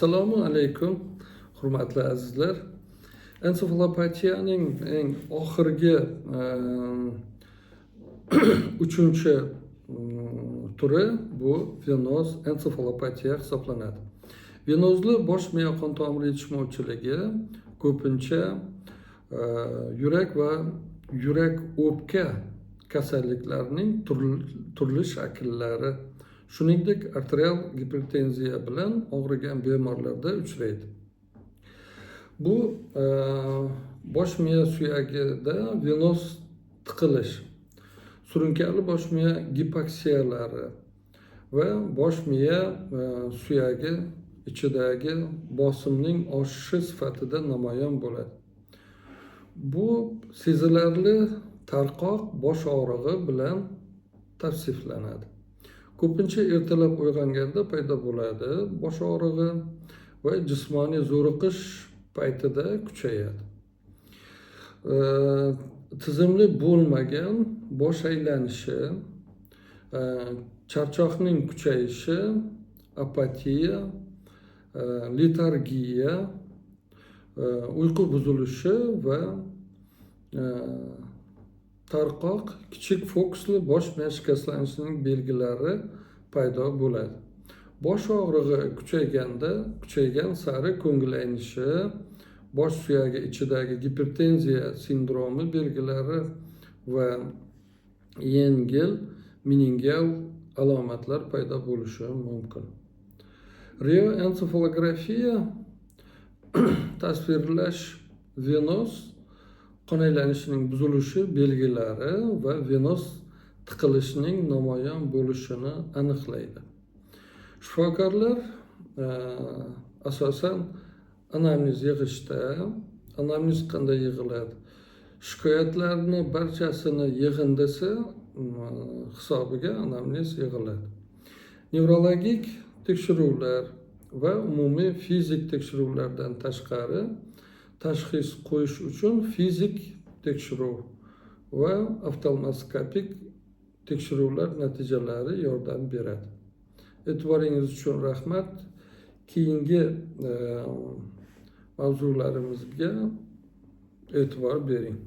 Assalomu alaykum, hurmatli azizlar. Ensefalopatiyaning eng oxirgi uchinchi turi bu venoz ensefalopatiya hisoblanadi. Venozli bosh miya qon tomiri yetishmovchiligi ko'pincha yurak va yurak o'pka kasalliklarining turli shakllari, shuningdek arterial gipertenziya bilan og'rigan bemorlarda uchraydi. Bu bosh miya suyagida venoz tiqilish, surunkali bosh miya gipoksiyalari va bosh miya suyagi ichidagi bosimning oshishi sifatida namoyon bo'ladi. Bu sezilarli tarqoq bosh og'rig'i bilan tavsiflanadi. Ko'pincha ertalab uyg'onganda paydo bo'ladi bosh og'rig'i va jismoniy zo'riqish paytida kuchayadi. Tizimli bo'lmagan bosh aylanishi, charchoqning kuchayishi, apatiya, letargiya, uyqu buzilishi va tarqoq kichik fokusli bosh miya shikastlanishining belgilari paydo bo'ladi. Bosh og'rig'i kuchaygan sari ko'ngil aynishi, bosh suyagi ichidagi gipertenziya sindromi belgilari va yengil meningeal alomatlar paydo bo'lishi mumkin. Reoensefalografiya tasvirlash venoz qon aylanishining buzilishi belgilari va venoz tiqilishining namoyon bo'lishini aniqlaydi. Shifokorlar asosan anamnez yig'ishda, anamnez qanday yig'iladi? Shikoyatlarni barchasini yig'indisi hisobiga anamnez yig'iladi. Nevrologik tekshiruvlar va umumiy fizik tekshiruvlardan tashqari tashxis qo'yish uchun fizik tekshiruv va oftalmoskopik tekshiruvlar natijalari yordam beradi. E'tiboringiz uchun rahmat. Keyingi mavzularimizga e'tibor bering.